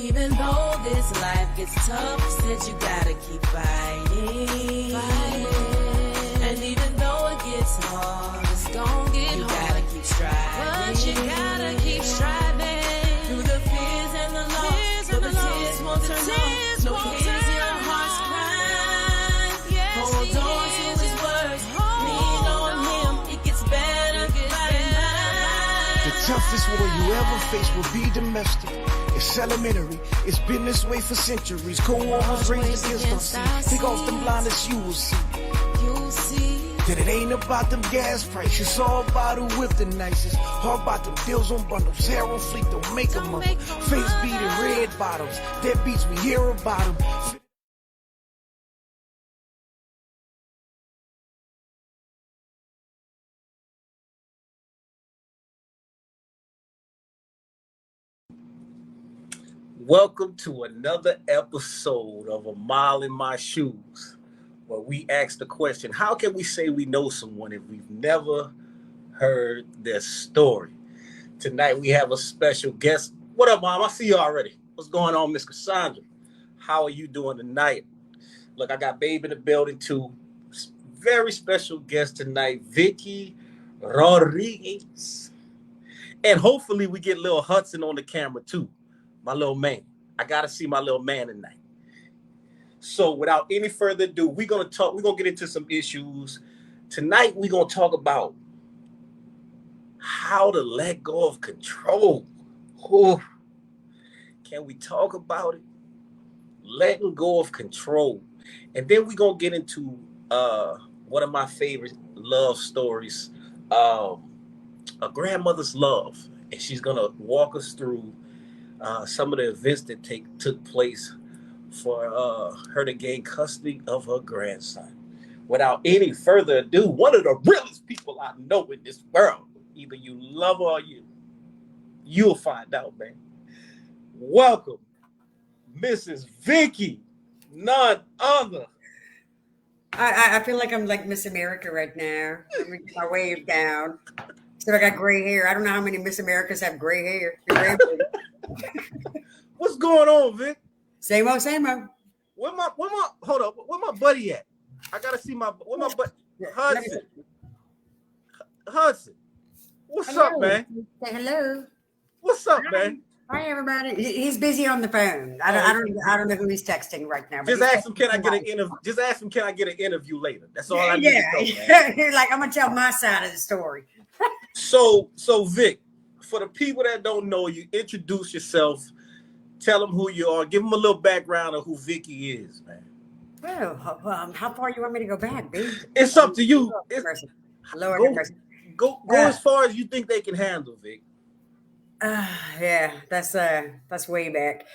Even though this life gets tough, said you gotta keep fighting. And even though it gets hard, it's gonna get hard. You gotta keep striving. But you gotta keep striving. Through the fears and the loss, so the tears won't turn off. No tears in our hearts cry. Hold on to his words. Lean on him. It gets better by the night. The toughest war you ever face will be domestic. It's elementary, it's been this way for centuries. Cold War was raised against our seed. Take off them blinders, you will see. That it ain't about them gas prices, it's all about who whip the nicest. All about them deals on bundles, hair on fleek, don't make them up. Face beating red bottoms, dead beats we hear about them. Welcome to another episode of A Mile in My Shoes, where we ask the question, how can we say we know someone if we've never heard their story? Tonight we have a special guest. What up, Mom? I see you already. What's going on, Miss Cassandra? How are you doing tonight? Look, I got Babe in the building too. Very special guest tonight, Vickie Rodriguez. And hopefully we get Lil Hudson on the camera too. My little man. I gotta see my little man tonight. So without any further ado, we're gonna get into some issues. Tonight we're gonna talk about how to let go of control. Ooh. Can we talk about it? Letting go of control. And then we're gonna get into one of my favorite love stories, a grandmother's love. And she's gonna walk us through some of the events that took place for her to gain custody of her grandson. Without any further ado, one of the realest people I know in this world, either you love her or you'll find out, man. Welcome, Mrs. Vickie, none other. I feel like I'm like Miss America right now. Let me get my wave down. So I got gray hair. I don't know how many Miss Americas have gray hair. What's going on, Vic? Same old, same old. Where my buddy at? I gotta see where my buddy Hudson. What's Hello. up, man? Say hello. What's up, man? Hi, everybody. He's busy on the phone. I don't know who he's texting right now. Just ask him, can I get an interview? Just ask him, can I get an interview later? That's all I need to know, man. You're like, I'm gonna tell my side of the story. So Vic, for the people that don't know you, introduce yourself. Tell them who you are. Give them a little background of who Vickie is, man. Well, how far you want me to go back, babe? It's up to you. Go as far as you think they can handle, Vic. Yeah, that's way back.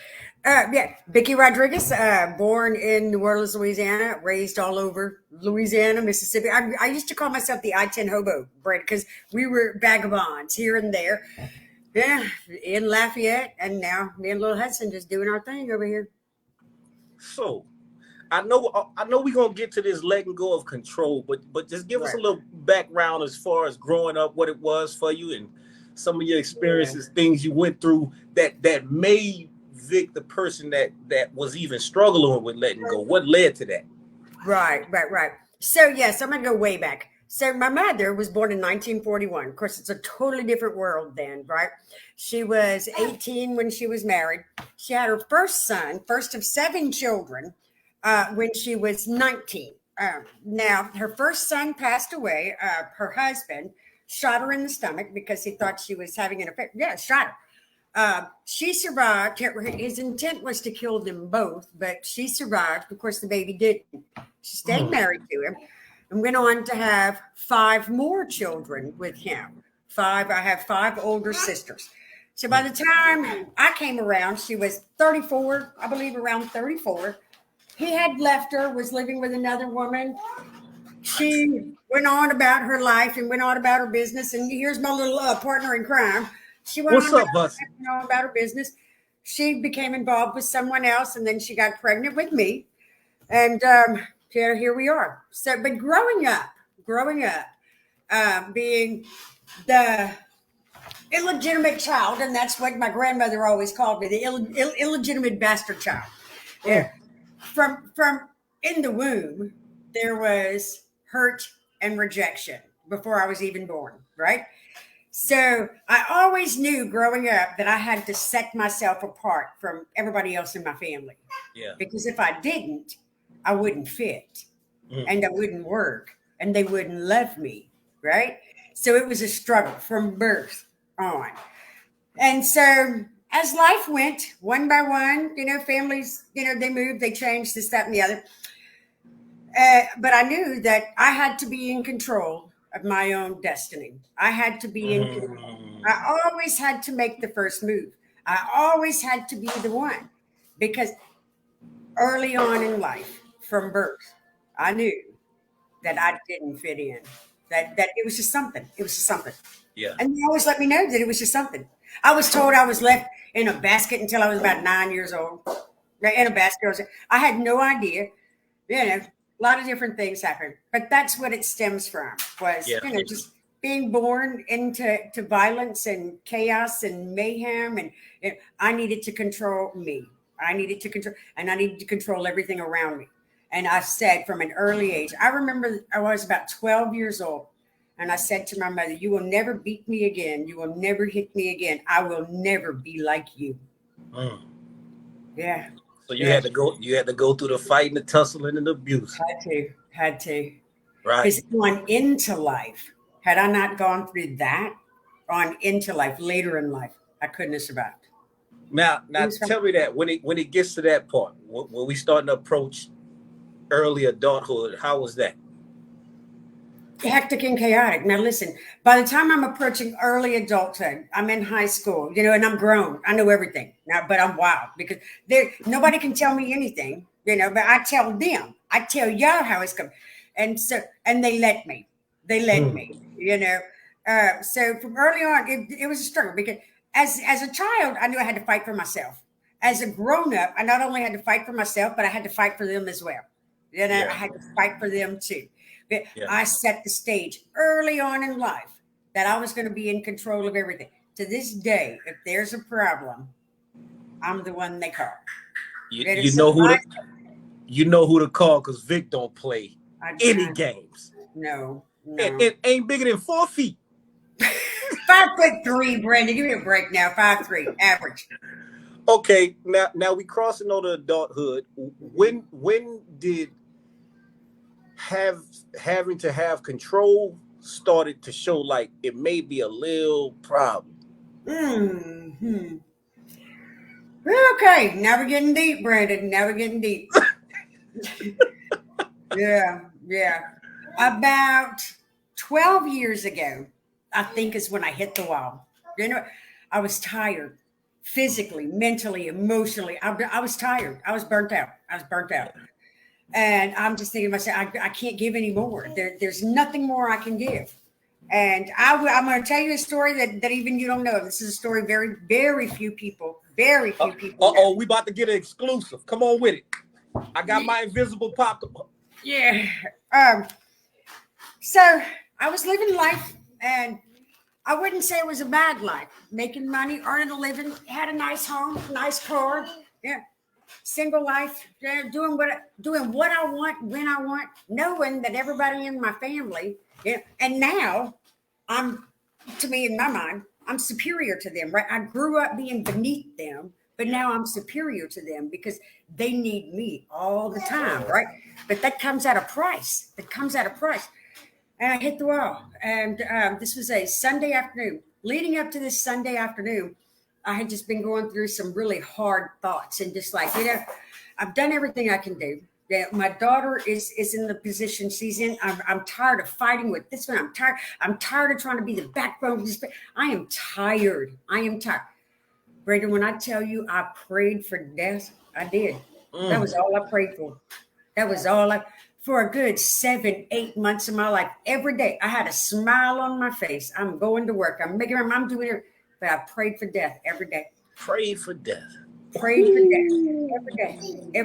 Vickie Rodriguez, born in New Orleans, Louisiana, raised all over Louisiana, Mississippi. I used to call myself the I-10 hobo, Brent, because we were vagabonds here and there. Yeah, in Lafayette, and now me and Lil Hudson just doing our thing over here. So, I know we're gonna get to this letting go of control, but just give us a little background as far as growing up, what it was for you, and some of your experiences, things you went through that made Vic the person that was even struggling with letting go. What led to that? Right. So yes, I'm gonna go way back. So my mother was born in 1941. Of course, it's a totally different world then, right? She was 18 when she was married. She had her first son, first of 7 children, when she was 19. Now, her first son passed away. Her husband shot her in the stomach because he thought she was having an affair. Yeah, shot her. She survived. His intent was to kill them both, but she survived. Of course, the baby didn't. She stayed married to him and went on to have 5 more children with him. I have 5 older sisters. So by the time I came around, she was 34, I believe around 34. He had left her, was living with another woman. She went on about her life and went on about her business. And here's my little partner in crime. She went on about her business. She became involved with someone else, and then she got pregnant with me. And here we are. So, but growing up, being the illegitimate child, and that's what my grandmother always called me, the illegitimate bastard child. Yeah. From in the womb, there was hurt and rejection before I was even born, right? So I always knew growing up that I had to set myself apart from everybody else in my family. Yeah. Because if I didn't, I wouldn't fit Mm. and I wouldn't work and they wouldn't love me, right? So it was a struggle from birth on. And so as life went one by one, families, they moved, they changed this, that, and the other. But I knew that I had to be in control of my own destiny. I had to be in control. I always had to make the first move. I always had to be the one because early on in life, from birth, I knew that I didn't fit in. That it was just something. It was just something. Yeah. And they always let me know that it was just something. I was told I was left in a basket until I was about 9 years old. In a basket. I had no idea. A lot of different things happened. But that's what it stems from was, just being born into violence and chaos and mayhem. And I needed to control me. I needed to control everything around me. And I said from an early age, I remember I was about 12 years old. And I said to my mother, you will never beat me again. You will never hit me again. I will never be like you. Yeah. So you had to go through the fighting, the tussling, and the abuse. Had to. Right. Because on into life, had I not gone through that, on into life, later in life, I couldn't have survived. Now tell me that when it gets to that part, when we starting to approach early adulthood, how was that? Hectic and chaotic. Now listen, by the time I'm approaching early adulthood, I'm in high school, and I'm grown. I know everything now, but I'm wild because nobody can tell me anything, but I tell them. I tell y'all how it's coming. And they let me. So from early on, it was a struggle because as a child, I knew I had to fight for myself. As a grown up, I not only had to fight for myself, but I had to fight for them as well. I had to fight for them too. But I set the stage early on in life that I was going to be in control of everything. To this day, if there's a problem, I'm the one they call. You know who to call because Vic don't play any games. No. It ain't bigger than 4 feet. 5'3", Brandon. Give me a break now. 5'3", average. Okay, now we crossing over adulthood. When did having to have control started to show like it may be a little problem? Okay, now we're getting deep, Brandon. Now we're getting deep. Yeah. About 12 years ago, I think is when I hit the wall. I was tired. Physically, mentally, emotionally. I was tired. I was burnt out. And I'm just thinking to myself, I can't give any more. There's nothing more I can give. And I'm going to tell you a story that even you don't know. This is a story very few people know. We about to get an exclusive. Come on with it. I got my invisible popcorn. Yeah. So I was living life, and I wouldn't say it was a bad life. Making money, earning a living, had a nice home, nice car. Yeah. Single life, doing what I want when I want, knowing that everybody in my family, and now to me in my mind, I'm superior to them, right? I grew up being beneath them, but now I'm superior to them because they need me all the time, right? But that comes at a price. And I hit the wall. And this was a Sunday afternoon. Leading up to this Sunday afternoon, I had just been going through some really hard thoughts and just like, I've done everything I can do. My daughter is in the position she's in. I'm tired of fighting with this one. I'm tired of trying to be the backbone of this. I am tired. Brandon, when I tell you I prayed for death, I did. That was all I prayed for. For a good 7-8 months of my life, every day I had a smile on my face. I'm going to work. I'm doing it. But I prayed for death every day. Prayed for death every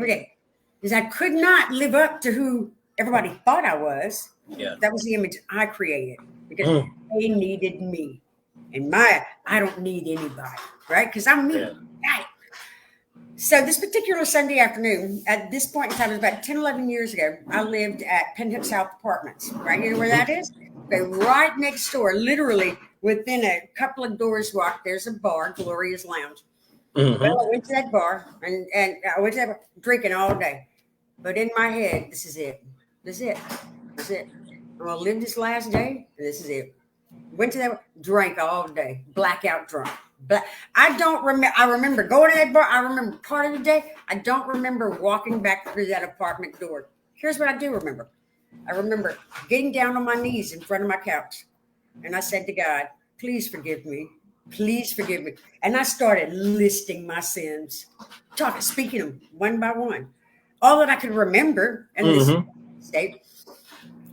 day. Because I could not live up to who everybody thought I was. Yeah. That was the image I created because they needed me. And I don't need anybody, right? Because I'm me. Yeah. Right. So this particular Sunday afternoon, at this point in time, it was about 10, 11 years ago, I lived at Penn South Apartments, right? You know where that is? Okay, right next door, literally within a couple of doors walk, there's a bar, Gloria's Lounge. Well, I went to that bar and I went to that bar, drinking all day. But in my head, this is it. This is it. This is it. I'm going to live this last day, and this is it. Went to that, drank all day, blackout drunk. But I don't remember. I remember going to that bar. I remember part of the day. I don't remember walking back through that apartment door. Here's what I do remember. I remember getting down on my knees in front of my couch. And I said to God, please forgive me. Please forgive me. And I started listing my sins, speaking them one by one. All that I could remember in this state.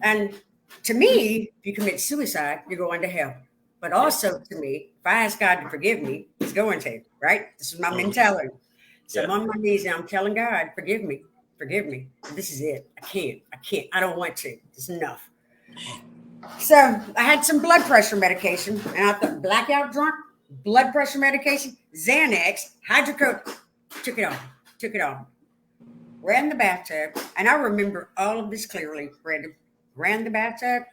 And to me, if you commit suicide, you're going to hell. But also to me, if I ask God to forgive me, he's going to, right? This is my mentality. So I'm on my knees and I'm telling God, forgive me. This is it. I can't. I don't want to. It's enough. So I had some blood pressure medication and I thought blackout drunk, blood pressure medication, Xanax, hydrocodone, took it off. Ran the bathtub. And I remember all of this clearly, Brandon. Ran the bathtub,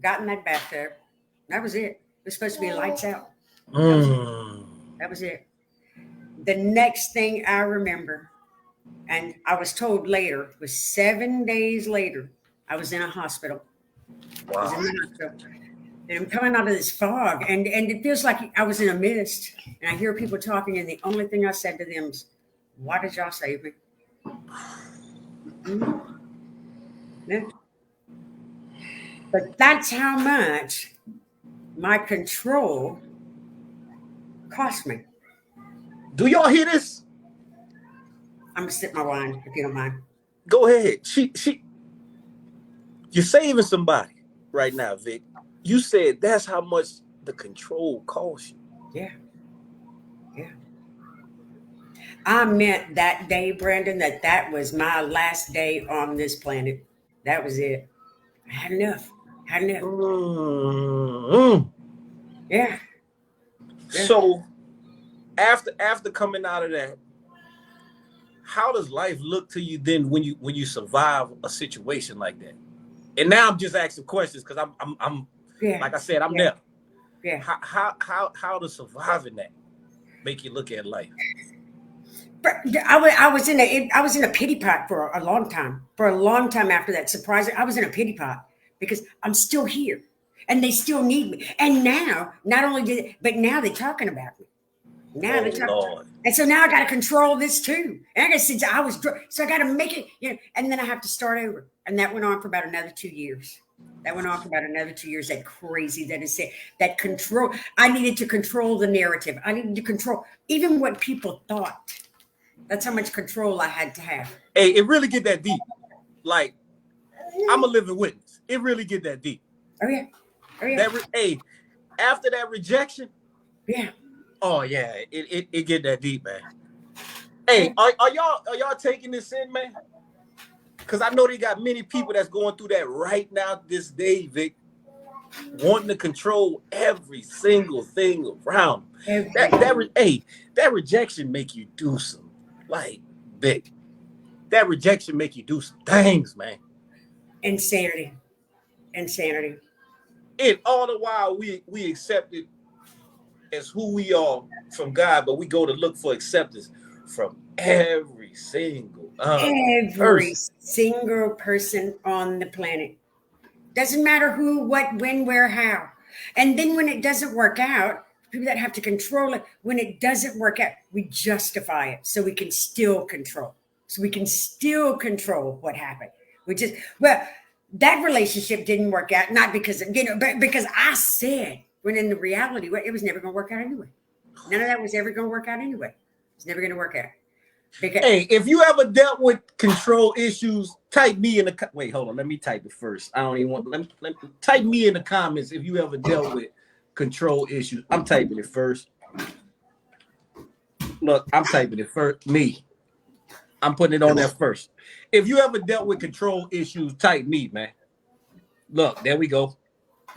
got in that bathtub. That was it. It was supposed to be lights out. That was it. The next thing I remember, and I was told later, was 7 days later, I was in a hospital. Wow. And I'm coming out of this fog, and it feels like I was in a mist. And I hear people talking, and the only thing I said to them is, why did y'all save me? Yeah. But that's how much my control cost me. Do y'all hear this? I'm gonna sip my wine if you don't mind. Go ahead. You're saving somebody right now, Vic. You said that's how much the control costs you. Yeah. I meant that day, Brandon, that was my last day on this planet. That was it. I had enough. Yeah. So after coming out of that, how does life look to you then when you survive a situation like that? And now I'm just asking questions because I'm like I said, I'm there. Yeah. How does surviving that make you look at life? I was in a pity pot for a long time. For a long time after that surprise, I was in a pity pot because I'm still here and they still need me. And now, not only but now they're talking about me. Now they're talking. Lord. And so now I got to control this too. And I got to so I got to make it, and then I have to start over. And that went on for about another 2 years. That crazy that is it. That control. I needed to control the narrative. I needed to control even what people thought. That's how much control I had to have. Hey, it really get that deep. Like, I'm a living witness. It really get that deep. Oh yeah. After that rejection. Yeah. Oh yeah, it get that deep, man. Hey, are y'all taking this in, man? Because I know they got many people that's going through that right now, this day, Vic, wanting to control every single thing around them. That rejection make you do some, like, Vic. That rejection make you do some things, man. Insanity. And all the while we accept it as who we are from God, but we go to look for acceptance from every single single person on the planet. Doesn't matter who, what, when, where, how. And then when it doesn't work out, people that have to control it, when it doesn't work out, we justify it so we can still control. What happened. That relationship didn't work out, not because but because I said, when in the reality, it was never going to work out anyway. None of that was ever going to work out anyway. It's never going to work out. Because, hey, if you ever dealt with control issues, type me in the wait. Hold on, let me type it first. I don't even want. Let me type me in the comments if you ever dealt with control issues. I'm typing it first. Look, I'm typing it first. Me, I'm putting it on there first. If you ever dealt with control issues, type me, man. Look, there we go.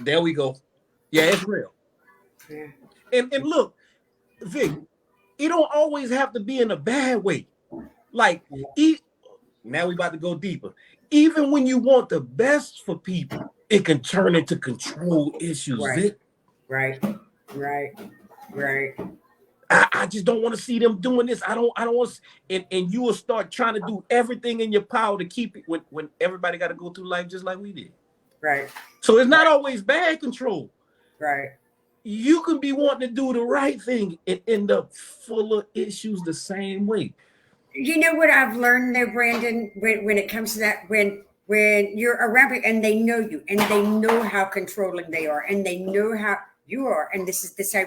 Yeah, it's real. Yeah. And look, Vic, it don't always have to be in a bad way. Like, now we about to go deeper. Even when you want the best for people, it can turn into control issues, Right. Vic. Right. Right. Right. I just don't want to see them doing this. I don't want to, and you will start trying to do everything in your power to keep it when everybody got to go through life just like we did. Right. So it's not always bad control. Right. You can be wanting to do the right thing and end up full of issues the same way. You know what I've learned though, Brandon, when it comes to that, when you're around people and they know you and they know how controlling they are and they know how you are, and this is the same.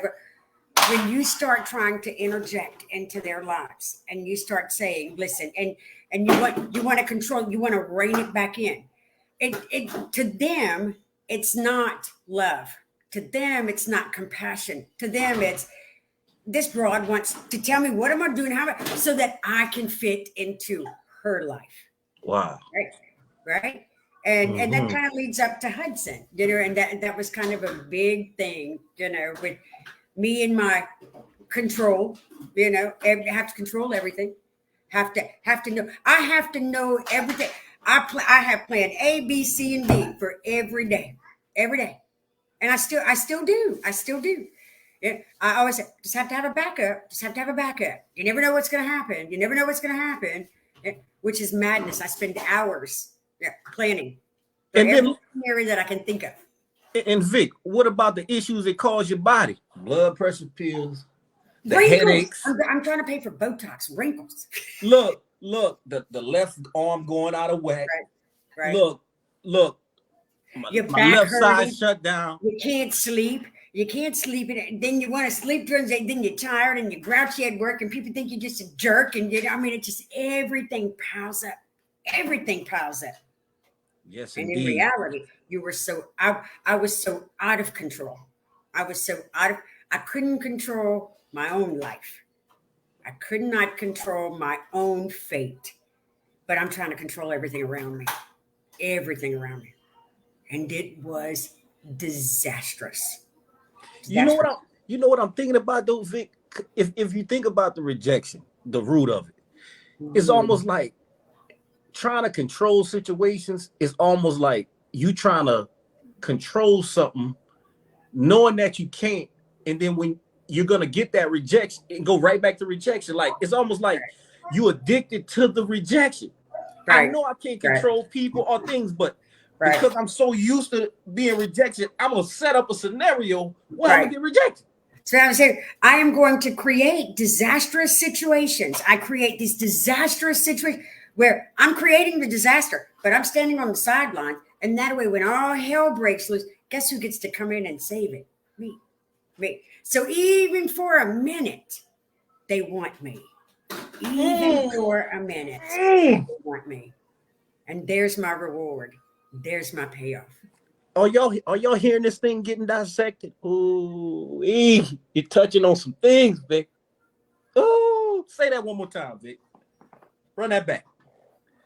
When you start trying to interject into their lives and you start saying, listen, and you want to control, you want to rein it back in. It to them, it's not love. To them, it's not compassion. To them, it's this broad wants to tell me what am I doing, so that I can fit into her life. Wow. Right. And that kind of leads up to Hudson, and that was kind of a big thing, with me and my control, have to control everything. Have to know. I have to know everything. I have plan A, B, C, and D for every day, and I still do. Yeah, I always say, just have to have a backup. You never know what's going to happen. Which is madness. I spend hours planning for every area that I can think of. And Vic, what about the issues that cause your body? Blood pressure pills, the Wrinkles. headaches. I'm trying to pay for Botox. Wrinkles. Look, the left arm going out of whack. Right. Look. My left side shut down. You can't sleep. And then you want to sleep during the day. Then you're tired and you're grouchy at work, and people think you're just a jerk. And it just everything piles up. Yes, and indeed. in reality, you were I was so out of control. I couldn't control my own life. I could not control my own fate, but I'm trying to control everything around me. And it was disastrous. You know what I'm thinking about though, Vic? If you think about the rejection, the root of it, it's almost like trying to control situations is almost like you trying to control something, knowing that you can't, and then when you're gonna get that rejection and go right back to rejection, like it's almost like you addicted to the rejection. Right. I know I can't control people or things, but because I'm so used to being rejected, I'm gonna set up a scenario where I'm gonna get rejected. So I was saying, I am going to create disastrous situations. I create these disastrous situations where I'm creating the disaster, but I'm standing on the sideline. And that way, when all hell breaks loose, guess who gets to come in and save it? Me. So even for a minute, they want me. Even for a minute, they want me. And there's my reward. There's my payoff. Are y'all hearing this thing getting dissected? Ooh, you're touching on some things, Vic. Oh, say that one more time, Vic. Run that back.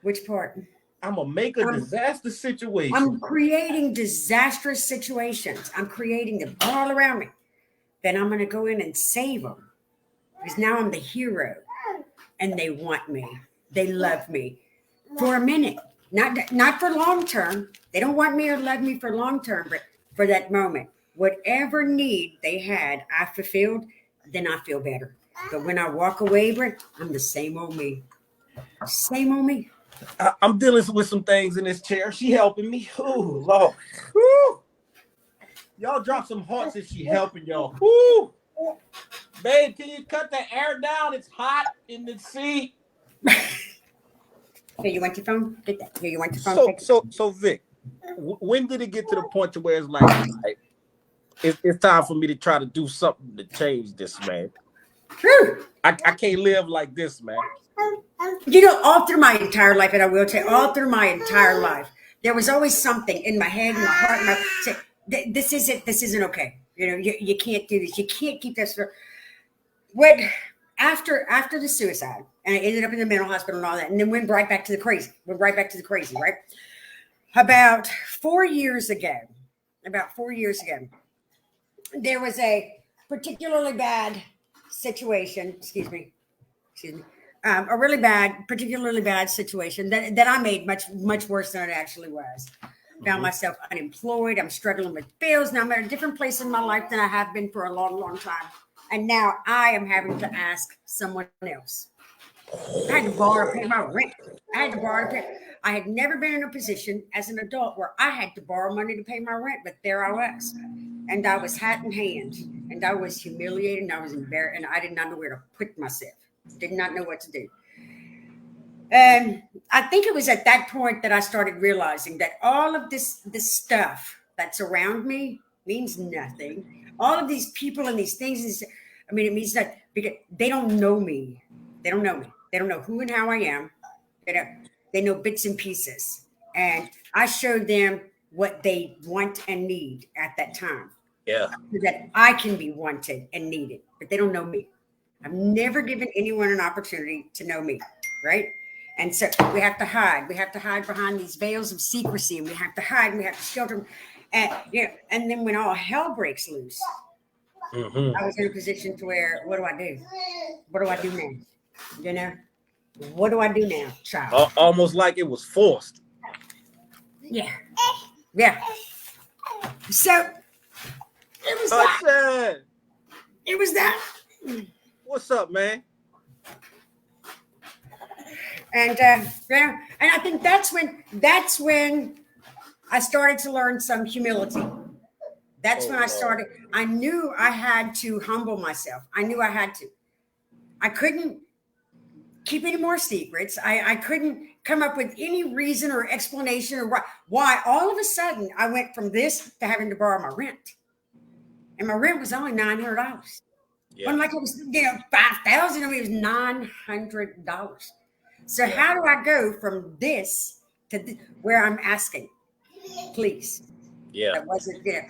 Which part? I'm gonna make a disaster situation. I'm creating disastrous situations. I'm creating them all around me. Then I'm gonna go in and save them because now I'm the hero, and they want me. They love me for a minute. Not for long term. They don't want me or love me for long term, but for that moment, whatever need they had, I fulfilled. Then I feel better. But when I walk away, Brent, I'm the same old me. I'm dealing with some things in this chair. She helping me. Oh Lord. Woo. Y'all drop some hearts if she helping y'all. Woo. Babe, can you cut the air down? It's hot in the seat. Here, you want your phone? Get that. Here, you want your phone? So Vic, when did it get to the point to where it's like it's time for me to try to do something to change this, man? I can't live like this, man. All through my entire life, and I will tell you, all through my entire life, there was always something in my head, in my heart, and I say, this isn't okay. You can't do this. You can't keep this. After the suicide, and I ended up in the mental hospital and all that, and then went right back to the crazy, right? About 4 years ago, there was a particularly bad situation. Excuse me. A really bad, particularly bad situation that I made much worse than it actually was. Found myself unemployed. I'm struggling with bills. Now I'm at a different place in my life than I have been for a long time. And now I am having to ask someone else. I had to borrow to pay my rent. I had never been in a position as an adult where I had to borrow money to pay my rent, but there I was. And I was hat in hand. And I was humiliated and I was embarrassed. And I did not know where to put myself. Did not know what to do. And I think it was at that point that I started realizing that all of this stuff that's around me means nothing. All of these people and these things, it means that because they don't know me. They don't know me. They don't know who and how I am. They know bits and pieces. And I showed them what they want and need at that time. Yeah. So that I can be wanted and needed, but they don't know me. I've never given anyone an opportunity to know me, right? And so we have to hide. We have to hide behind these veils of secrecy, and we have to hide, and we have to shelter them. And then when all hell breaks loose, I was in a position to where, what do I do? What do I do now? You know, what do I do now, child? Almost like it was forced. Yeah. So it was that. It was that. What's up, man? And and I think that's when I started to learn some humility. That's when I started. I knew I had to humble myself. I knew I had to. I couldn't keep any more secrets. I couldn't come up with any reason or explanation or why all of a sudden I went from this to having to borrow my rent. And my rent was only $900. Yeah. Unlike it was, $5,000, it was $900. So how do I go from this to where I'm asking, please? Yeah. That wasn't there.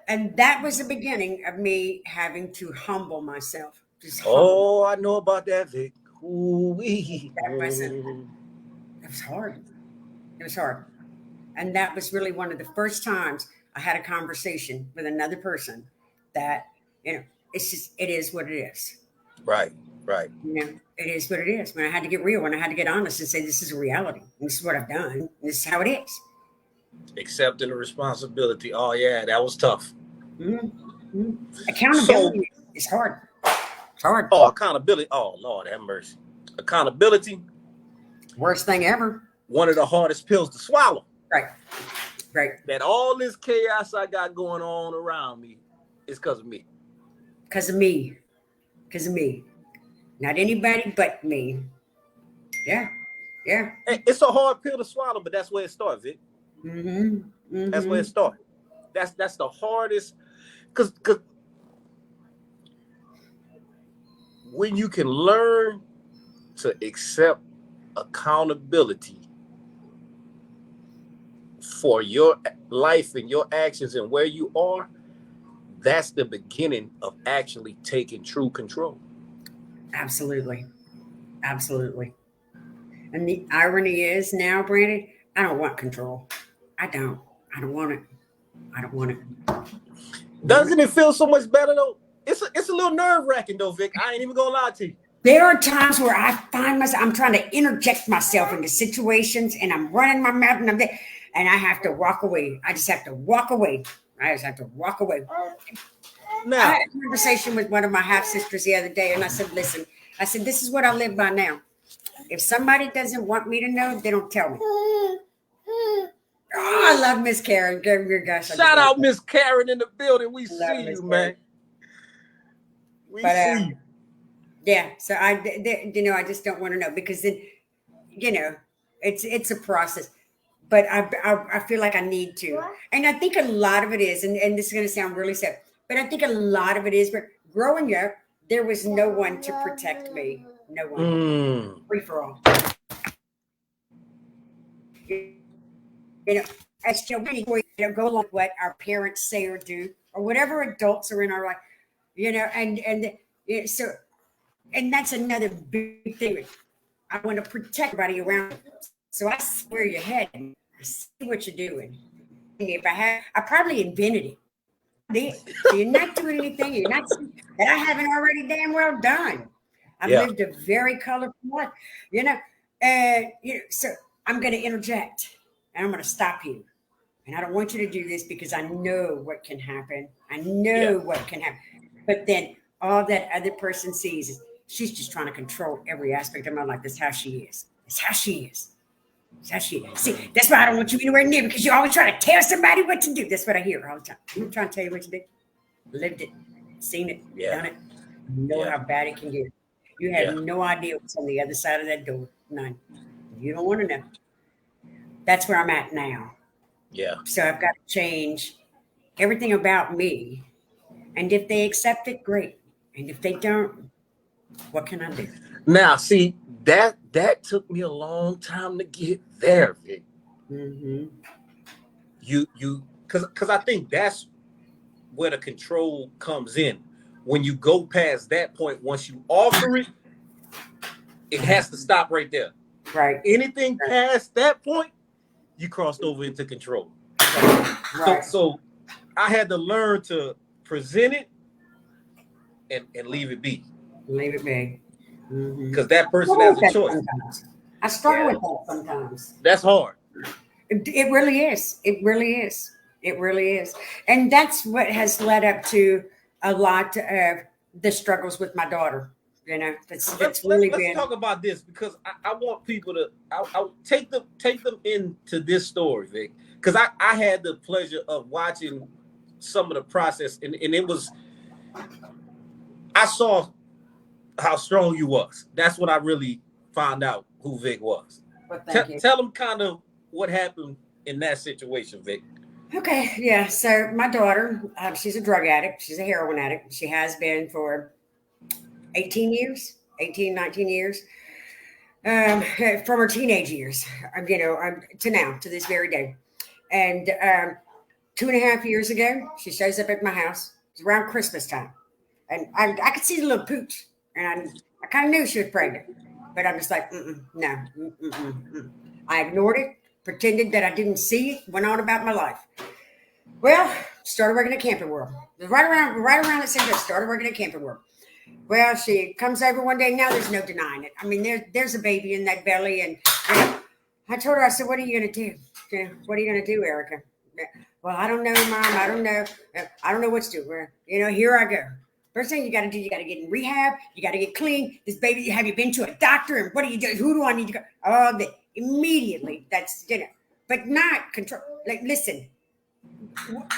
And that was the beginning of me having to humble myself. I know about that, Vic. That was hard. It was hard. And that was really one of the first times I had a conversation with another person that, it's just, it is what it is. Right. It is what it is. When I had to get real, when I had to get honest and say, this is a reality. This is what I've done. And this is how it is. Accepting the responsibility. Oh, yeah, that was tough. Mm-hmm. Accountability is hard. It's hard. Oh, accountability. Oh, Lord have mercy. Accountability. Worst thing ever. One of the hardest pills to swallow. Right. That all this chaos I got going on around me is because of me. Because of me. Not anybody but me. Yeah. Hey, it's a hard pill to swallow, but that's where it starts, Vic. Mm-hmm. That's where it starts. That's the hardest, because when you can learn to accept accountability for your life and your actions and where you are, that's the beginning of actually taking true control. Absolutely. And the irony is now, Brandon, I don't want control. I don't want it. Doesn't it feel so much better though? It's a little nerve-wracking though, Vic. I ain't even gonna lie to you. There are times where I find myself, I'm trying to interject myself into situations and I'm running my mouth and and I have to walk away. I just have to walk away. Now, I had a conversation with one of my half-sisters the other day, and I said, listen, this is what I live by now. If somebody doesn't want me to know, they don't tell me. Oh, I love Miss Karen. Shout out Miss Karen in the building. We see you, man. We see you. Yeah, so I just don't want to know because then, it's a process. But I feel like I need to. And I think a lot of it is, and this is going to sound really sad, but I think a lot of it is, but growing up, there was no one to protect me. No one. Free for all. As children, we go along with what our parents say or do, or whatever adults are in our life, and that's another big thing. I want to protect everybody around. So I see where you're heading. I see what you're doing. If I probably invented it. did. So you're not doing anything. You're not that I haven't already damn well done. I've Yeah. lived a very colorful life, you know. And so I'm going to interject, and I'm going to stop you. And I don't want you to do this because I know what can happen. I know what can happen. But then all that other person sees is she's just trying to control every aspect of my life. That's how she is. That's how she is. That's how she is. See, that's why I don't want you anywhere near because you always try to tell somebody what to do. That's what I hear all the time. I'm trying to tell you what to do. Lived it, seen it, done it. Know how bad it can get. You have no idea what's on the other side of that door. None. You don't want to know. That's where I'm at now. Yeah. So I've got to change everything about me. And if they accept it, great. And if they don't, what can I do? Now, see, that took me a long time to get there, Vic. Mm-hmm. Because I think that's where the control comes in. When you go past that point, once you offer it, it has to stop right there. Right. Anything past that point, you crossed over into control. Right. So I had to learn to present it and leave it be. Leave it be. Because that person has a choice. Sometimes. I struggle with that sometimes. That's hard. It really is. It really is. It really is. And that's what has led up to a lot of the struggles with my daughter. You know, let's talk about this because I want people to I'll take them into this story, Vic. Because I had the pleasure of watching some of the process, and it was, I saw how strong you was. That's what I really found out who Vic was. Well, tell them kind of what happened in that situation, Vic. Okay, yeah. So my daughter, she's a drug addict. She's a heroin addict. She has been for 19 years, from her teenage years, to now, to this very day. And 2.5 years ago, she shows up at my house. It's around Christmas time. And I could see the little pooch. And I kind of knew she was pregnant. But I'm just like, no. I ignored it, pretended that I didn't see it, went on about my life. Well, started working at Camping World. Right around the same time, started working at Camping World. Well, she comes over one day. Now there's no denying it. I mean, there's a baby in that belly. And I told her, I said, what are you going to do? What are you going to do, Erica? Well, I don't know, Mom. I don't know. I don't know what to do. Here I go. First thing you got to do, you got to get in rehab. You got to get clean. This baby, have you been to a doctor? And what do you do? Who do I need to go? Oh, immediately, that's dinner. But not control. Like, listen,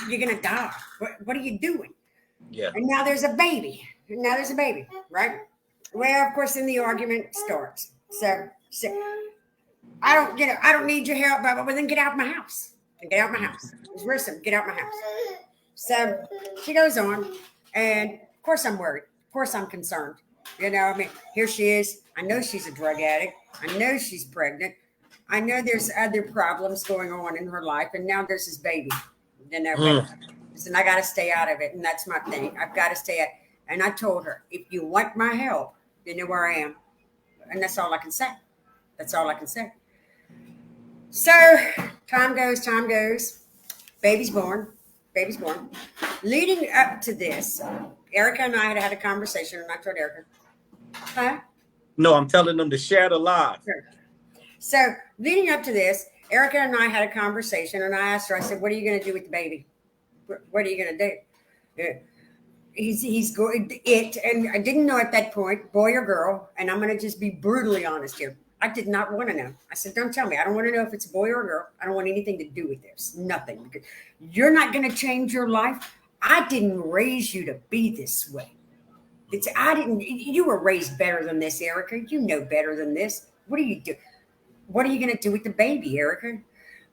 you're going to die. What are you doing? Yeah. And now there's a baby. Right? Well, of course, then the argument starts. So I don't need your help, but then get out of my house. Get out of my house. It's real simple. Get out of my house. So she goes on, and of course I'm worried. Of course I'm concerned. Here she is. I know she's a drug addict. I know she's pregnant. I know there's other problems going on in her life, and now there's this baby. And I got to stay out of it, and that's my thing. I've got to stay out. And I told her, if you want my help, you know where I am. And that's all I can say. So time goes. Baby's born. Leading up to this, Erica and I had a conversation, and I told Erica, huh? No, I'm telling them to share the live. Sure. So leading up to this, Erica and I had a conversation, and I asked her, I said, what are you going to do with the baby? What are you going to do? He's going it, and I didn't know at that point, boy or girl, and I'm going to just be brutally honest here. I did not want to know. I said, don't tell me. I don't want to know if it's a boy or a girl. I don't want anything to do with this. Nothing. Because you're not going to change your life. I didn't raise you to be this way. You were raised better than this, Erica. You know better than this. What do you do? What are you going to do with the baby, Erica?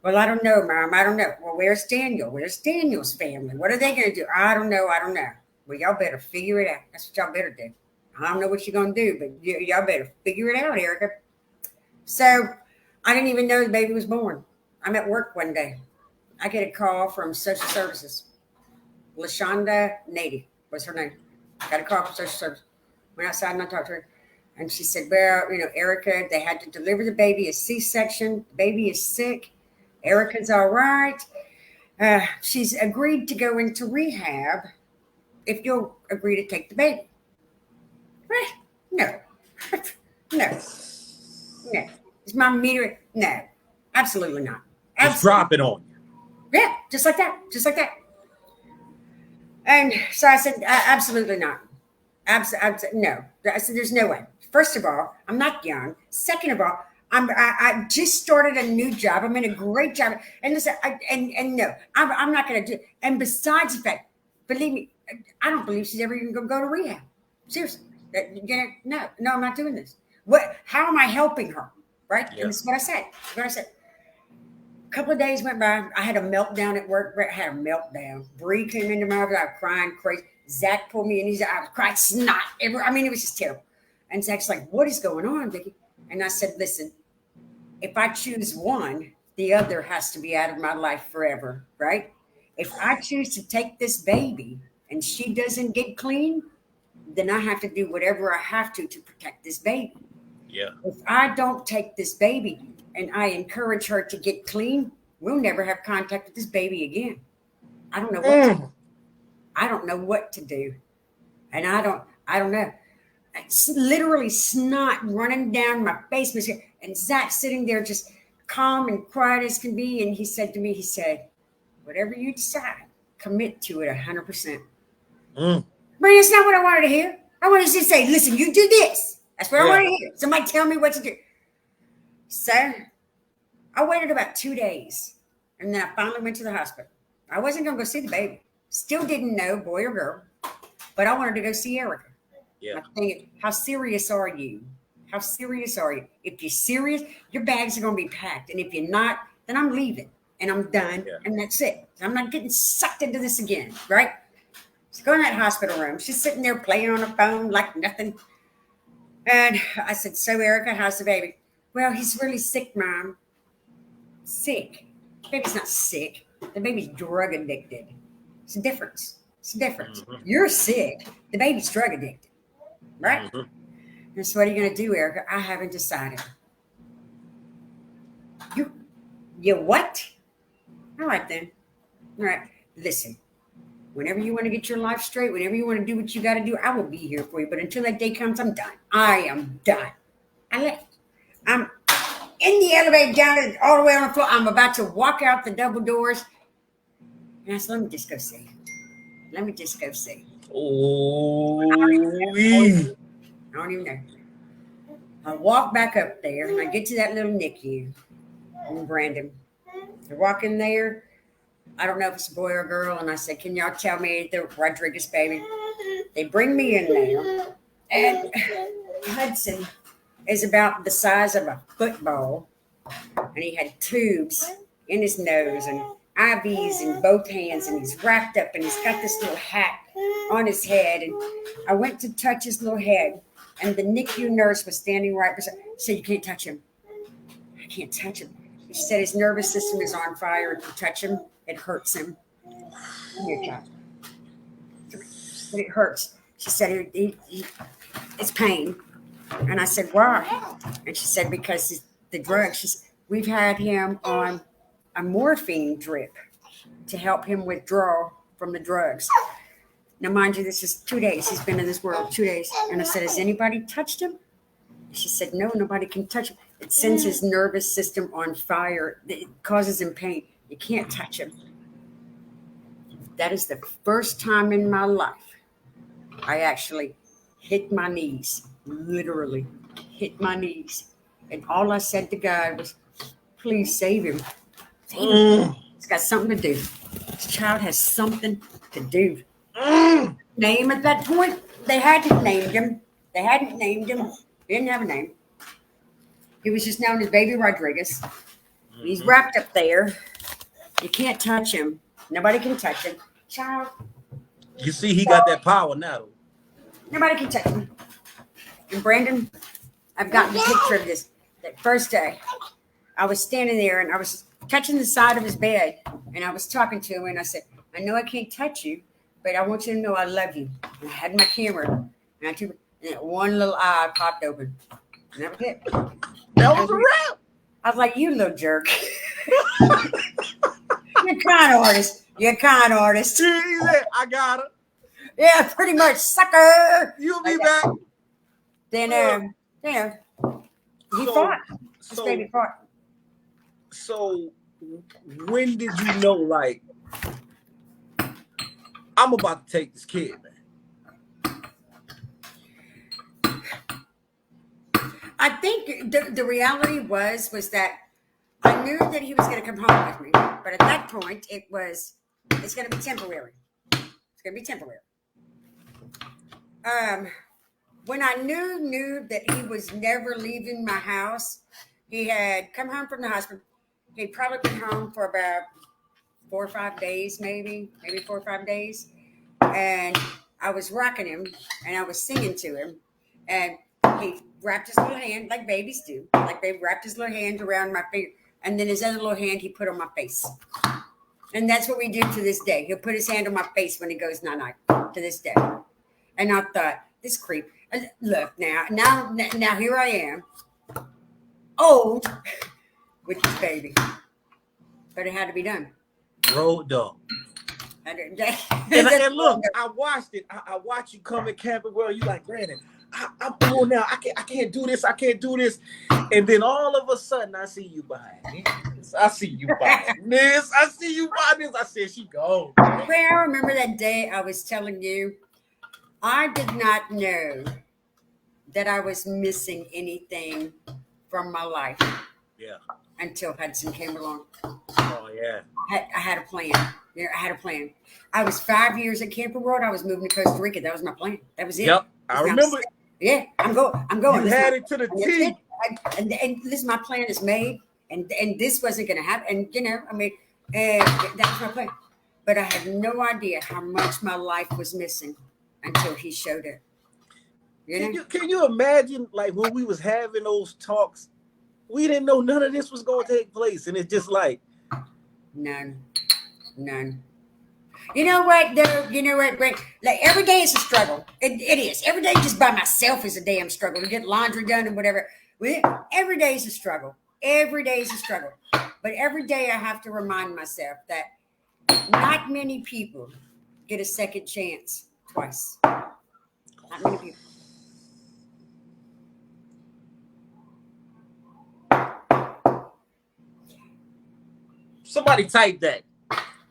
Well, I don't know, Mom. I don't know. Well, where's Daniel? Where's Daniel's family? What are they going to do? I don't know. Well, y'all better figure it out. That's what y'all better do. I don't know what you're going to do, but y'all better figure it out, Erica. So I didn't even know the baby was born. I'm at work one day. I get a call from social services. LaShonda Nady was her name. Got a call from social services. Went outside and I talked to her. And she said, well, Erica, they had to deliver the baby a C-section. The baby is sick. Erica's all right. She's agreed to go into rehab if you'll agree to take the baby. No. No. No. Is my meter? No. Absolutely not. Just drop it on you. Yeah, just like that. Just like that. And so I said, absolutely not. No. I said, there's no way. First of all, I'm not young. Second of all, I just started a new job. I'm in a great job. And listen, no, I'm not going to do. And besides the fact, believe me, I don't believe she's ever even going to go to rehab. Seriously, no, I'm not doing this. How am I helping her? Right? Yeah. And this is what I said. A couple of days went by. I had a meltdown at work. I had a meltdown. Bree came into my office. I was crying crazy. Zach pulled me in. I was crying snot. It was just terrible. And Zach's like, what is going on, Vickie? And I said, listen, if I choose one, the other has to be out of my life forever, right? If I choose to take this baby and she doesn't get clean, then I have to do whatever I have to protect this baby. Yeah. If I don't take this baby and I encourage her to get clean, we'll never have contact with this baby again. I don't know what to do. I don't know what to do. And I don't know. It's literally snot running down my face. And Zach sitting there just calm and quiet as can be. And he said to me, whatever you decide, commit to it 100%. But it's not what I wanted to hear. I wanted to say, listen, you do this. That's what I wanted to hear. Somebody tell me what to do. So I waited about 2 days. And then I finally went to the hospital. I wasn't going to go see the baby. Still didn't know, boy or girl. But I wanted to go see Erica. Yeah. I'm thinking, how serious are you? How serious are you? If you're serious, your bags are going to be packed. And if you're not, then I'm leaving. And I'm done. Yeah. And that's it. I'm not getting sucked into this again. Right? So go in that hospital room. She's sitting there playing on the phone like nothing. And I said, so Erica, how's the baby? Well, he's really sick, Mom. Sick. The baby's not sick. The baby's drug addicted. It's a difference. Mm-hmm. You're sick. The baby's drug addicted. Right? Mm-hmm. And so what are you going to do, Erica? I haven't decided. You what? All right, then. All right. Listen, whenever you want to get your life straight, whenever you want to do what you got to do, I will be here for you. But until that day comes, I'm done. I am done. I left. I'm in the elevator down all the way on the floor. I'm about to walk out the double doors. And I said, let me just go see. Oh, I don't even know. I walk back up there and I get to that little NICU in Brandon. I walk in there. I don't know if it's a boy or a girl. And I said, can y'all tell me the Rodriguez baby? They bring me in there. And Hudson is about the size of a football. And he had tubes in his nose and IVs in both hands. And he's wrapped up and he's got this little hat on his head. And I went to touch his little head. And the NICU nurse was standing right beside. She said, you can't touch him. I can't touch him. She said his nervous system is on fire. If you touch him, it hurts him. Come here, child. But it hurts. She said it's pain. And I said, why? And she said, because the drug. She said, we've had him on a morphine drip to help him withdraw from the drugs. Now, mind you, this is 2 days. He's been in this world 2 days. And I said, has anybody touched him? She said, no, nobody can touch him. It sends his nervous system on fire. It causes him pain. You can't touch him. That is the first time in my life I actually hit my knees, literally hit my knees. And all I said to God was, please save him. It's got something to do. This child has something to do. Name at that point, they hadn't named him. He didn't have a name. He was just known as Baby Rodriguez. He's wrapped up there. You can't touch him. Nobody can touch him. Child. You see, he got that power now. Nobody can touch him. And Brandon, I've gotten a picture of this. That first day, I was standing there and I was touching the side of his bed. And I was talking to him and I said, I know I can't touch you, but I want you to know I love you. And I had my camera and I took and one little eye popped open. And that was it. That was a wrap. I was like, you little jerk. You You're a con artist. You're a con artist. He said, I got her. Yeah, pretty much, sucker. You'll be back. Then, you know, he fought. This baby fought. So when did you know, like, I'm about to take this kid, man? I think the reality was that I knew that he was going to come home with me, but at that point, it's going to be temporary. It's going to be temporary. When I knew that he was never leaving my house, he had come home from the hospital. He'd probably been home for about 4 or 5 days, maybe 4 or 5 days. And I was rocking him and I was singing to him. And he wrapped his little hand like babies do. Like they wrapped his little hand around my finger. And then his other little hand he put on my face. And that's what we do to this day. He'll put his hand on my face when he goes night-night to this day. And I thought, this creep. Look, now here I am, old with this baby. But it had to be done. Road dog. And look, I watched it. I watched you come in Camping World. You like, Brandon, I'm old now. I can't do this. I can't do this. And then all of a sudden, I see you behind this. I see you behind this. I see you behind this. I said, she gone. Well, I remember that day I was telling you, I did not know that I was missing anything from my life. Yeah. Until Hudson came along. Oh, yeah. I had a plan. You know, I had a plan. I was 5 years at Camping World. I was moving to Costa Rica. That was my plan. That was it. Yep. I remember. Yeah, I'm going. You had it to the T. And this, my plan is made. And this wasn't going to happen. And, you know, I mean, that was my plan. But I had no idea how much my life was missing until he showed up. You know? Can you imagine, like, when we was having those talks, we didn't know none of this was going to take place. And it's just like. None. You know what, though? You know what, Brent? Like, every day is a struggle. It is. Every day just by myself is a damn struggle. To get laundry done and whatever. Every day is a struggle. Every day is a struggle. But every day I have to remind myself that not many people get a second chance twice. Not many people. Somebody type that.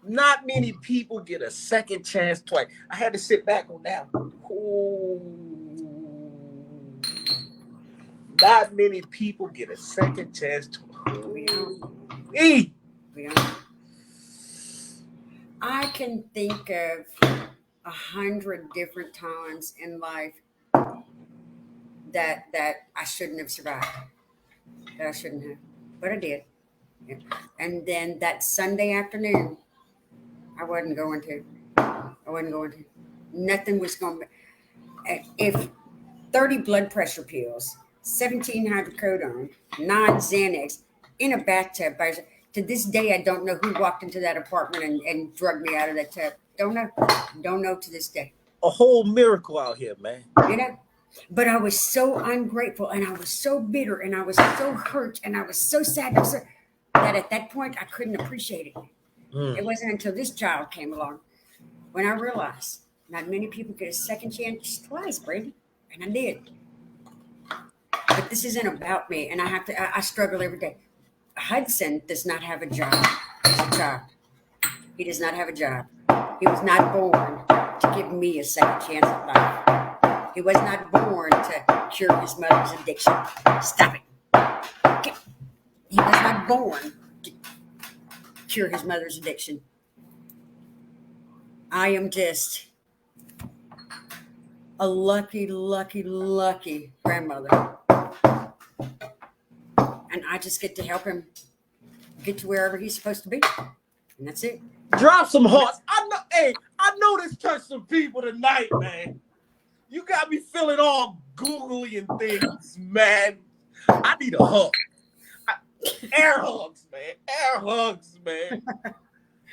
Not many people get a second chance twice. I had to sit back on that one. Ooh. Not many people get a second chance twice. We don't. E. We don't. I can think of 100 different times in life that I shouldn't have survived. That I shouldn't have. But I did. Yeah. And then that Sunday afternoon, I wasn't going to. Nothing was going to. If 30 blood pressure pills, 17 hydrocodone, 9 Xanax in a bathtub. To this day, I don't know who walked into that apartment and drugged me out of that tub. Don't know to this day. A whole miracle out here, man. You know? But I was so ungrateful and I was so bitter and I was so hurt and I was so sad that at that point, I couldn't appreciate it. It wasn't until this child came along when I realized not many people get a second chance twice, Brady. And I did. But this isn't about me. And I struggle every day. Hudson does not have a job as a child. He does not have a job. He was not born to give me a second chance at life. He was not born to cure his mother's addiction. Stop it. Okay. He was not born to cure his mother's addiction. I am just a lucky grandmother. And I just get to help him get to wherever he's supposed to be. And that's it. Drop some hearts. I know this touched some people tonight, man. You got me feeling all googly and things, man. I need a hug. Air hugs, man. Air hugs, man.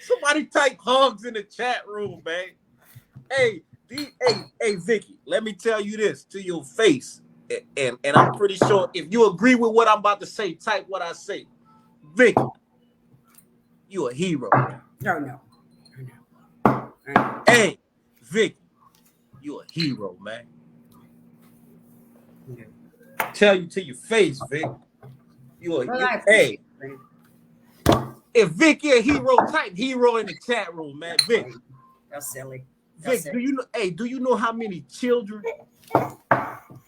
Somebody type hugs in the chat room, man. Hey, Vickie, let me tell you this to your face. And I'm pretty sure if you agree with what I'm about to say, type what I say. Vickie, You a hero. No, no. I know. Hey, Vickie, you a hero, man. Yeah. Tell you to your face, Vic. Well, Hey, if Vickie a hero, type hero in the chat room, man. Vic, that's silly. Vic, do you know? Hey, do you know how many children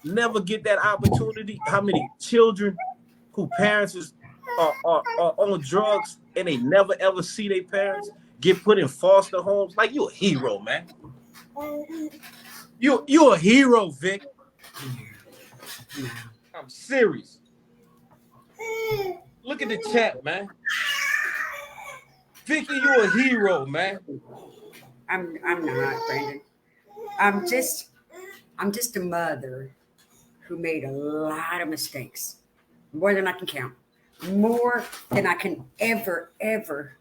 never get that opportunity? How many children who parents are on drugs and they never ever see their parents get put in foster homes? Like, you a hero, man. You a hero, Vic. I'm serious. Look at the chat, man. Vickie, you a hero, man. I'm not, Brandon. I'm just a mother who made a lot of mistakes. More than I can count. More than I can ever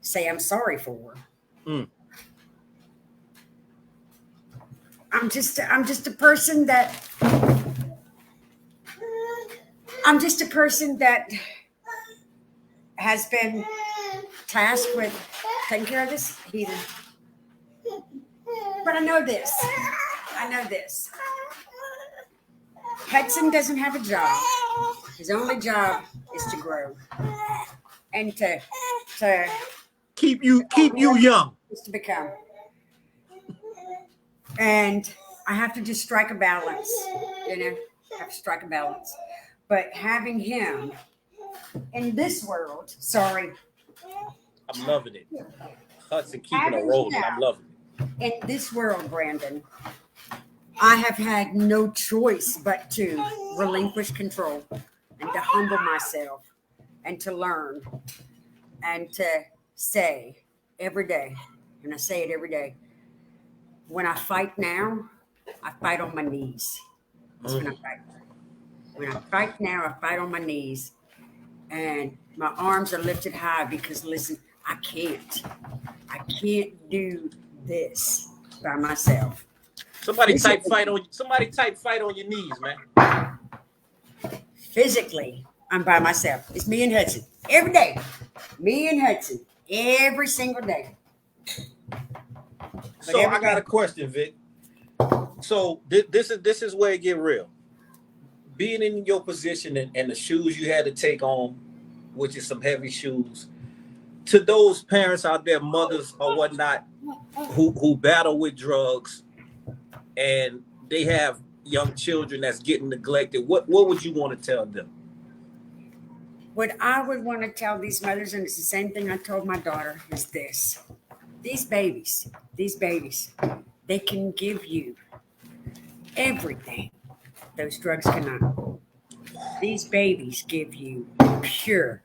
say I'm sorry for. I'm just a person that has been tasked with taking care of this heathen. But I know this. Hudson doesn't have a job. His only job is to grow and to keep you young. Is to become. And I have to just strike a balance, have to strike a balance. But having him in this world, sorry. I'm loving it. Hudson keeping it rolling. I'm loving it. In this world, Brandon, I have had no choice but to relinquish control and to humble myself and to learn and to say every day, and I say it every day, when I fight now, I fight on my knees. That's when I fight. When I fight now, I fight on my knees. And my arms are lifted high because, listen, I can't do this by myself. Somebody type fight on your knees, man. Physically, I'm by myself. It's me and Hudson. Every day. Me and Hudson. Every single day. So I got a question, Vic. So this is where it get real. Being in your position and the shoes you had to take on, which is some heavy shoes, to those parents out there, mothers or whatnot, who battle with drugs and they have young children that's getting neglected, what would you want to tell them? What I would want to tell these mothers, and it's the same thing I told my daughter, is this. These babies, they can give you everything those drugs cannot. These babies give you pure,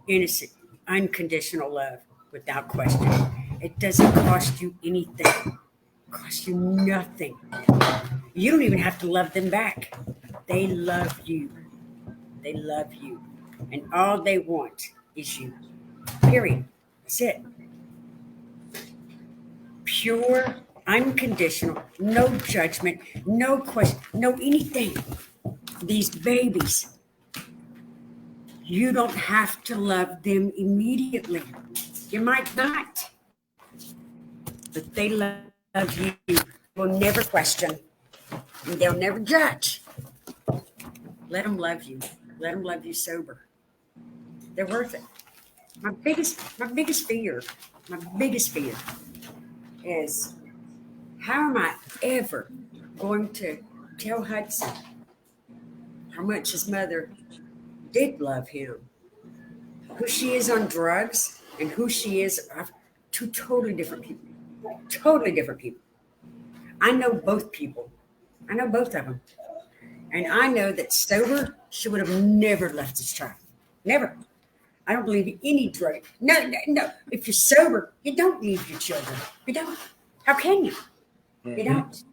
innocent, unconditional love without question. It doesn't cost you anything. It costs you nothing. You don't even have to love them back. They love you. They love you. And all they want is you. Period. That's it. Pure, unconditional, no judgment, no question, no anything. These babies, you don't have to love them immediately. You might not. But they love you. Will never question. And they'll never judge. Let them love you. Let them love you sober. They're worth it. My biggest fear is, how am I ever going to tell Hudson how much his mother did love him? Who she is on drugs and who she is are two totally different people. Totally different people. I know both people. I know both of them. And I know that sober, she would have never left this child. Never. I don't believe any drug. No. If you're sober, you don't leave your children. You don't. How can you? You don't.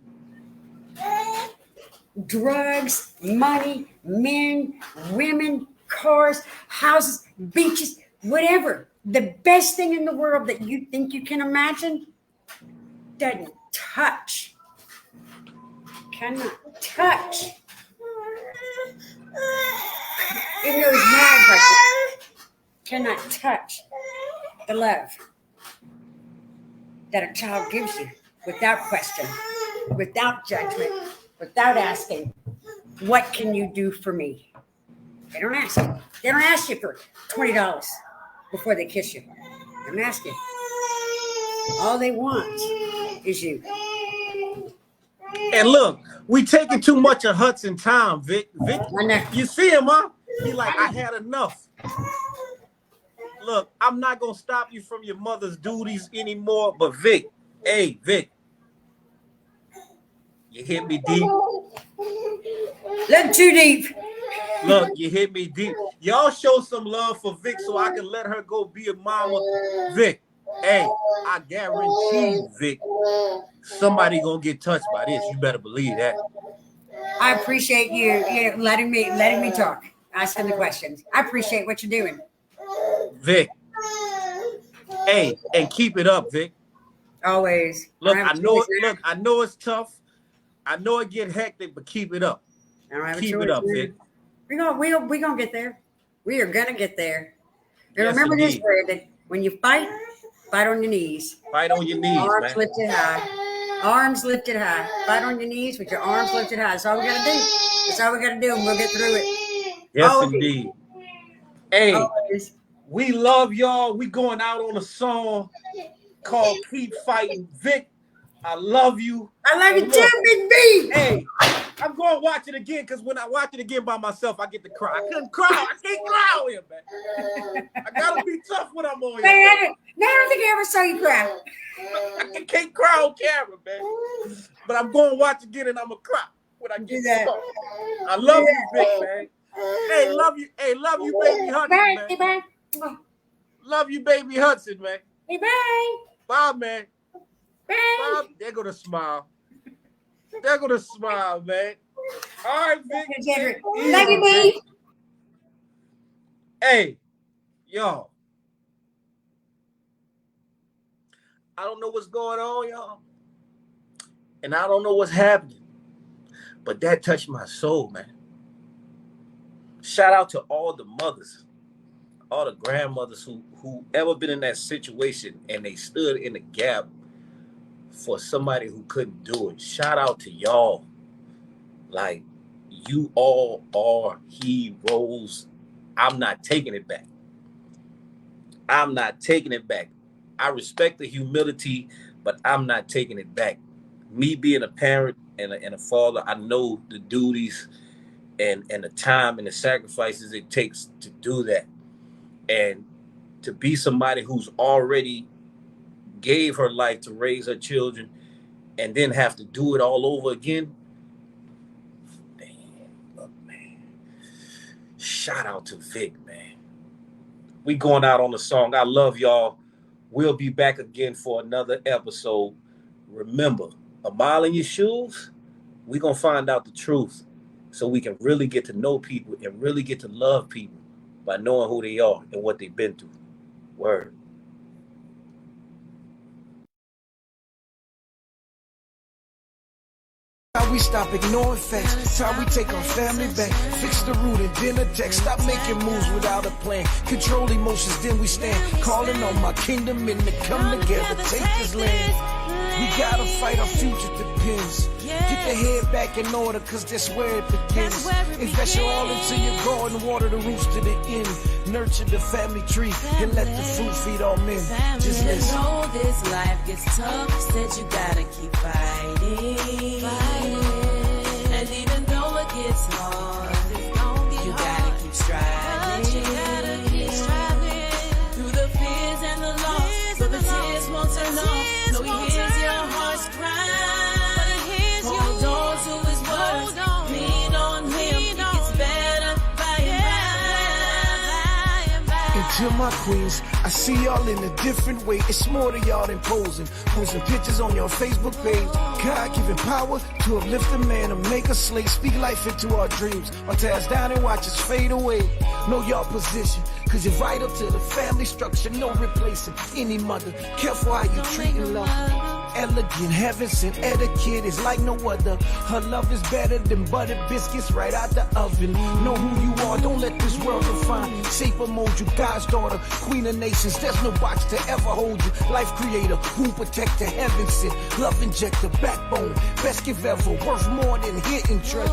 Drugs, money, men, women, cars, houses, beaches, whatever. The best thing in the world that you think you can imagine doesn't touch. Cannot touch. Even though he's mad, but cannot touch the love that a child gives you without question, without judgment, without asking, what can you do for me? They don't ask you. They don't ask you for $20 before they kiss you. They don't ask you. All they want is you. And look, we taking too much of Hudson time, Vic. Vic, you see him, huh? He like, I had enough. Look, I'm not gonna stop you from your mother's duties anymore, but Vic, hey, Vic, you hit me deep. Look too deep. Look, you hit me deep. Y'all show some love for Vic so I can let her go be a mama. Vic, hey, I guarantee, Vic, somebody gonna get touched by this. You better believe that. I appreciate you letting me talk, asking the questions. I appreciate what you're doing. Vic, hey, and keep it up, Vic. Always. Look, I know it's tough. I know it get hectic, but keep it up. Keep it up, Vic. We're gonna get there. We are gonna get there. And Yes, remember indeed. this word, that when you fight on your knees. Fight on your knees, Arms man. lifted high. Arms lifted high. Fight on your knees with your arms lifted high. That's all we gotta do. That's all we gotta do, and we'll get through it. Yes, Always. indeed. Hey, Always. we love y'all. We going out on a song called Keep Fighting. Vic, I love you. I love you And too, look, Big B. Hey, I'm going to watch it again because when I watch it again by myself, I get to cry. I couldn't cry. I can't cry on here, man. I got to be tough when I'm on here. Man, I don't think I ever saw you cry. I can't cry on camera, man. But I'm going to watch it again and I'm going to cry when I get that. stuck. I love you, Vic, man. Hey, love you. Hey, love you, baby Hudson, Bye. man. Bye. Love you, baby Hudson, man. Hey, bye. Bye, man. Bye. Bye. They're going to smile. They're going to smile, man. All right, Vic. Love you, babe. Hey, y'all. I don't know what's going on, y'all. And I don't know what's happening. But that touched my soul, man. Shout out to all the mothers, all the grandmothers who ever been in that situation and they stood in the gap for somebody who couldn't do it. Shout out to y'all. Like, you all are heroes. I'm not taking it back. I'm not taking it back. I respect the humility, but I'm not taking it back. Me being a parent and a father, I know the duties and the time and the sacrifices it takes to do that. And to be somebody who's already gave her life to raise her children and then have to do it all over again. Man. Shout out to Vic, man. We going out on the song. I love y'all. We'll be back again for another episode. Remember, a mile in your shoes, we're going to find out the truth so we can really get to know people and really get to love people by knowing who they are and what they've been through. Word. How we stop ignoring facts. It's how we take our family back. Fix the root and then attack. Stop making moves without a plan. Control emotions, then we stand. Calling on my kingdom and to come together. Take this land. We gotta fight, our future depends. Get the head back in order, cause that's where it begins. Invest your all into your garden, water the roots to the end. Nurture the family tree and let the fruit feed all men. Just listen. Know this life gets tough, said you gotta keep fighting. And even though it gets hard, you gotta keep striving. Through the fears and the loss, so the tears won't turn off. No, he hears your heart's cry. Hold on to his words, lean on him. It gets better by and by. And to my queens, I see y'all in a different way. It's more to y'all than posing. Posting pictures on your Facebook page. God giving power to uplift a man and make a slave. Speak life into our dreams. Or tear us down and watch us fade away. Know your position, cause you're vital to the family structure. No replacing any mother. Careful how you treat and love. elegant. Heaven sent etiquette is like no other. Her love is better than buttered biscuits right out the oven. Know who you are, don't let this world define. Shape or mold you, God's daughter, queen of nations. There's no box to ever hold you. Life creator, who protector, heaven sent. Love injector, backbone, best gift ever. Worth more than hidden treasure.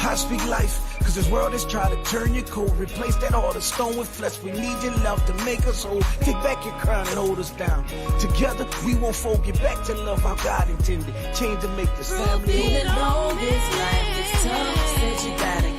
I speak life, cause this world is trying to turn you cold. Replace that heart of stone with flesh. We need your love to make us whole. Take back your crown and hold us down. Together, we won't forget back to love how God intended. Change to make this family. Even though this life is tough, said you gotta